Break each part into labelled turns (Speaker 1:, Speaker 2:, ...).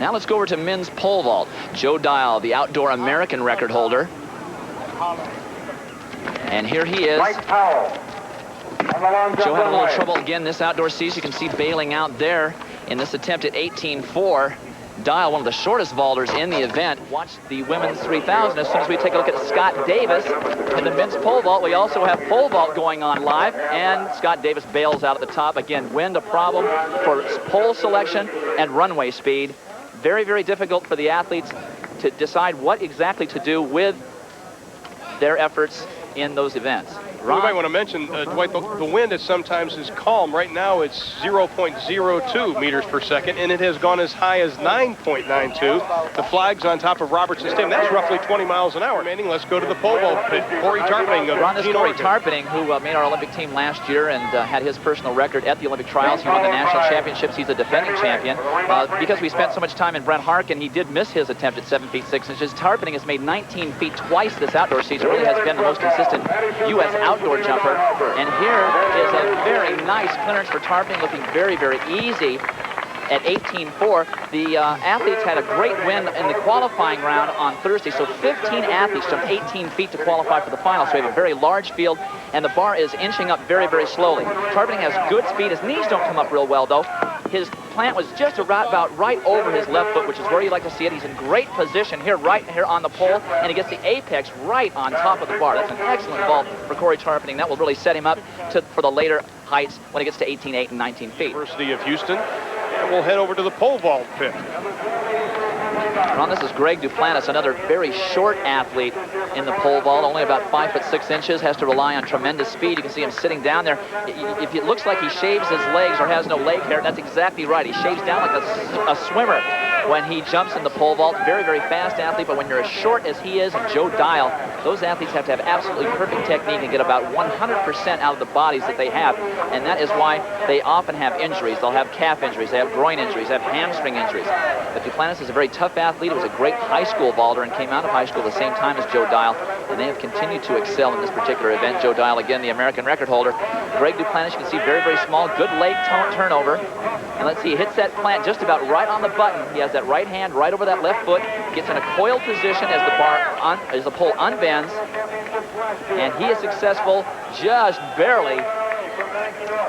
Speaker 1: Now let's go over to men's pole vault. Joe Dial, the outdoor American record holder. And here he is. Joe had a little trouble again this outdoor season. You can see bailing out there in this attempt at 18.4. Dial, one of the shortest vaulters in the event. Watch the women's 3,000 as soon as we take a look at Scott Davis in the men's pole vault. We also have pole vault going on live, and Scott Davis bails out at the top. Again, wind a problem for pole selection and runway speed. Very, very difficult for the athletes to decide what exactly to do with their efforts in those events.
Speaker 2: Ron? We might want to mention, Dwight, the wind sometimes is calm. Right now it's 0.02 meters per second, and it has gone as high as 9.92. The flag's on top of Robertson's Dam. That's roughly 20 miles an hour. Remaining, let's go to the pole vault pit. Kory Tarppening of
Speaker 1: Ron, this is Kory Tarppening, who made our Olympic team last year and had his personal record at the Olympic trials. He won the national championships. He's a defending champion. Because we spent so much time in Brent Harkin, he did miss his attempt at 7 feet 6 inches. Tarppening has made 19 feet twice this outdoor season. Really has been the most consistent U.S. outdoor jumper. And here is a very nice clearance for Tarppening, looking very, very easy at 18.4. The athletes had a great win in the qualifying round on Thursday, so 15 athletes jumped 18 feet to qualify for the final, so we have a very large field, and the bar is inching up very, very slowly. Tarppening has good speed. His knees don't come up real well, though. His plant was just about right over his left foot, which is where you like to see it. He's in great position here, right here on the pole, and he gets the apex right on top of the bar. That's an excellent vault for Kory Tarppening. That will really set him up for the later heights when he gets to 18.8 and 19 feet.
Speaker 2: University of Houston, and we'll head over to the pole vault pit.
Speaker 1: Ron, this is Greg Duplantis, another very short athlete in the pole vault, only about 5 foot 6 inches, has to rely on tremendous speed. You can see him sitting down there. If it looks like he shaves his legs or has no leg hair, that's exactly right. He shaves down like a swimmer when he jumps in the pole vault. Very, very fast athlete, but when you're as short as he is and Joe Dial, those athletes have to have absolutely perfect technique and get about 100% out of the bodies that they have, and that is why they often have injuries. They'll have calf injuries, they have groin injuries, they have hamstring injuries. But Duplantis is a very tough athlete. He was a great high school vaulter and came out of high school at the same time as Joe Dial, and they have continued to excel in this particular event. Joe Dial, again, the American record holder. Greg Duplantis, you can see very, very small, good leg turnover. And let's see, he hits that plant just about right on the button. He has that right hand right over that left foot, gets in a coiled position as the pole unbends, and he is successful just barely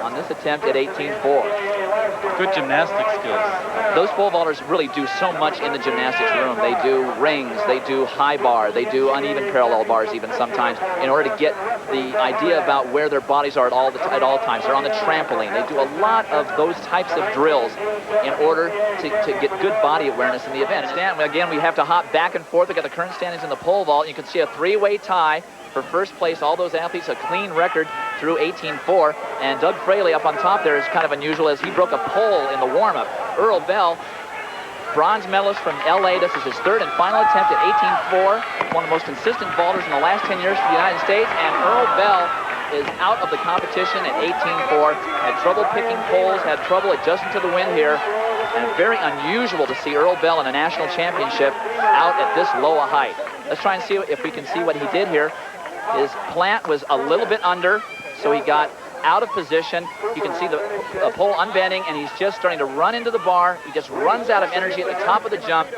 Speaker 1: on this attempt at 18.4.
Speaker 3: Good gymnastic skills.
Speaker 1: Those pole vaulters really do so much in the gymnastics room. They do rings, they do high bar, they do uneven parallel bars even sometimes in order to get the idea about where their bodies are at all times. They're on the trampoline. They do a lot of those types of drills in order to get good body awareness in the event. And again, we have to hop back and forth. We've got the current standings in the pole vault. You can see a three-way tie for first place. All those athletes, a clean record through 18.4. And Doug Fraley up on top there is kind of unusual as he broke a pole in the warm-up. Earl Bell, bronze medalist from LA. This is his third and final attempt at 18.4. One of the most consistent vaulters in the last 10 years for the United States. And Earl Bell is out of the competition at 18.4. Had trouble picking poles, had trouble adjusting to the wind here. And very unusual to see Earl Bell in a national championship out at this low a height. Let's try and see if we can see what he did here. His plant was a little bit under, so he got out of position. You can see the pole unbending, and he's just starting to run into the bar. He just runs out of energy at the top of the jump.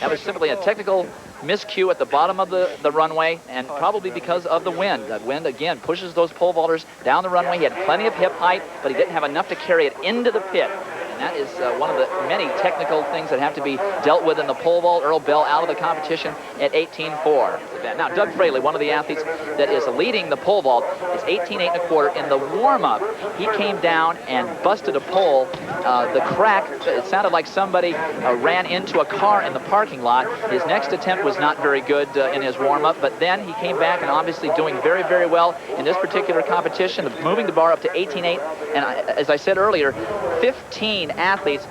Speaker 1: That was simply a technical miscue at the bottom of the runway, and probably because of the wind. That wind, again, pushes those pole vaulters down the runway. He had plenty of hip height, but he didn't have enough to carry it into the pit. And that is one of the many technical things that have to be dealt with in the pole vault. Earl Bell out of the competition at 18.4. Now, Doug Fraley, one of the athletes that is leading the pole vault, is 18.8 1/4. In the warm-up, he came down and busted a pole. The crack, it sounded like somebody ran into a car in the parking lot. His next attempt was not very good in his warm-up, but then he came back and obviously doing very, very well in this particular competition, moving the bar up to 18.8. And as I said earlier, 15 athletes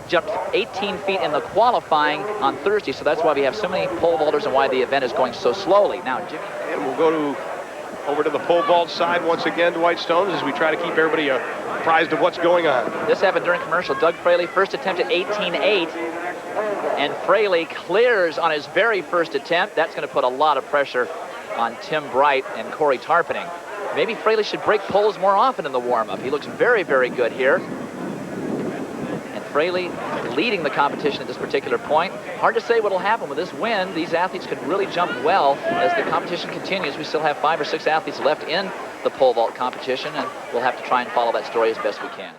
Speaker 1: jumped 18 feet in the qualifying on Thursday, so that's why we have so many pole vaulters and why the event is going so slowly. Now, Jimmy.
Speaker 2: And we'll go over to the pole vault side once again, Dwight Stones, as we try to keep everybody apprised of what's going on.
Speaker 1: This happened during commercial. Doug Fraley, first attempt at 18.8, and Fraley clears on his very first attempt. That's going to put a lot of pressure on Tim Bright and Kory Tarppening. Maybe Fraley should break poles more often in the warm-up. He looks very, very good here. Fraley leading the competition at this particular point. Hard to say what will happen with this win. These athletes could really jump well as the competition continues. We still have 5 or 6 athletes left in the pole vault competition, and we'll have to try and follow that story as best we can.